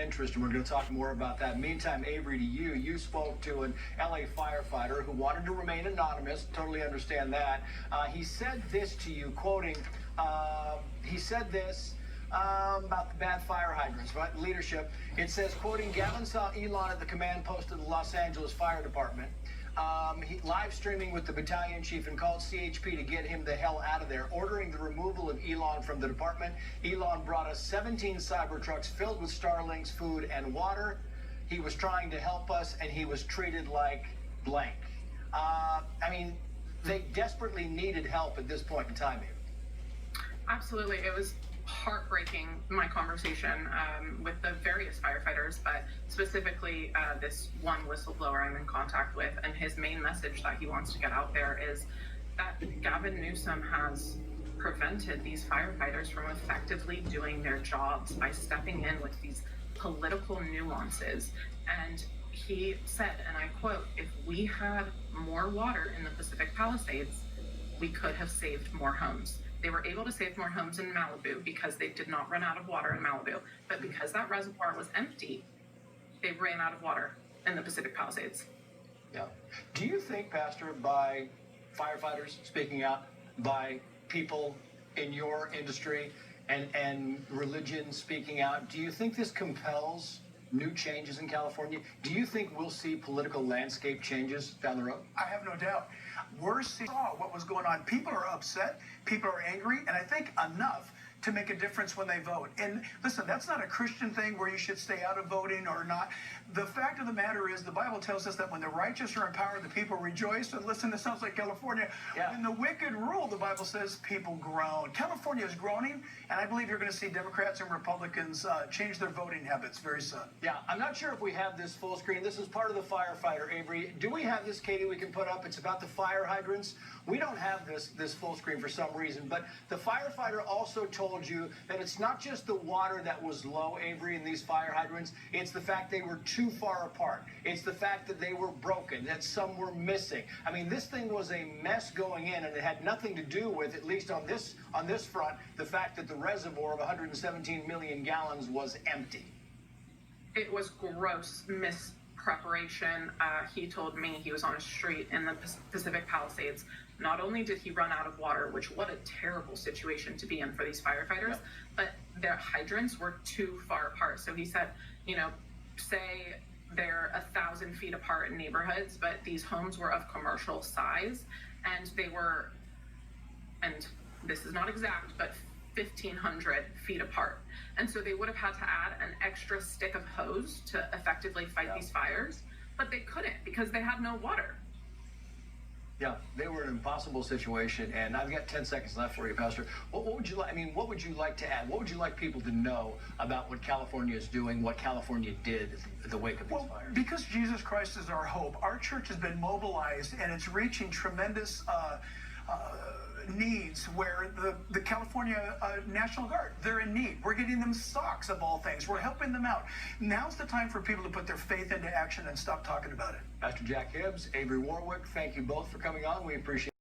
interest, and we're going to talk more about that. Meantime, Avery, to you, you spoke to an LA firefighter who wanted to remain anonymous. Totally understand that. He said this to you, quoting, he said this about the bad fire hydrants, right? Leadership. It says, quoting, Gavin saw Elon at the command post of the Los Angeles Fire Department. He live streaming with the battalion chief and called CHP to get him the hell out of there, ordering the removal of Elon from the department. Elon brought us 17 cyber trucks filled with Starlink's food and water. He was trying to help us, and he was treated like blank. I mean, they desperately needed help at this point in time. Absolutely. It was heartbreaking, my conversation with the various firefighters, but specifically this one whistleblower I'm in contact with, and his main message that he wants to get out there is that Gavin Newsom has prevented these firefighters from effectively doing their jobs by stepping in with these political nuances. And he said, and I quote, "If we had more water in the Pacific Palisades, we could have saved more homes." They were able to save more homes in Malibu because they did not run out of water in Malibu. But because that reservoir was empty, they ran out of water in the Pacific Palisades. Yeah. Do you think, Pastor, by firefighters speaking out, by people in your industry and religion speaking out, do you think this compels new changes in California? Do you think we'll see political landscape changes down the road? I have no doubt. We're seeing what was going on. People are upset. People are angry. And I think enough to make a difference when they vote. And listen, that's not a Christian thing where you should stay out of voting or not. The fact of the matter is the Bible tells us that when the righteous are in power, the people rejoice. And listen, this sounds like California. Yeah. When the wicked rule, the Bible says people groan. California is groaning, and I believe you're going to see Democrats and Republicans change their voting habits very soon. Yeah, I'm not sure if we have this full screen. This is part of the firefighter, Avery. Do we have this, Katie, we can put up? It's about the fire hydrants. We don't have this full screen for some reason, but the firefighter also told you that it's not just the water that was low, Avery, in these fire hydrants. It's the fact they were too far apart. It's the fact that they were broken, that some were missing. I mean, this thing was a mess going in, and it had nothing to do with, at least on this front, the fact that the reservoir of 117 million gallons was empty. It was gross mispreparation. He told me he was on a street in the Pacific Palisades. Not only did he run out of water, which what a terrible situation to be in for these firefighters, yeah, but their hydrants were too far apart. So he said, you know, say they're 1,000 feet apart in neighborhoods, but these homes were of commercial size, and they were, and this is not exact, but 1,500 feet apart. And so they would have had to add an extra stick of hose to effectively fight these fires, but they couldn't because they had no water. Yeah, they were in an impossible situation, and I've got 10 seconds left for you, Pastor. What would you like? I mean, what would you like to add? What would you like people to know about what California is doing, what California did in the wake of these fires? Because Jesus Christ is our hope, our church has been mobilized, and it's reaching tremendous needs where the California National Guard, they're in need. We're getting them socks, of all things. We're helping them out. Now's the time for people to put their faith into action and stop talking about it. Pastor Jack Hibbs, Avery Warwick, thank you both for coming on. We appreciate it.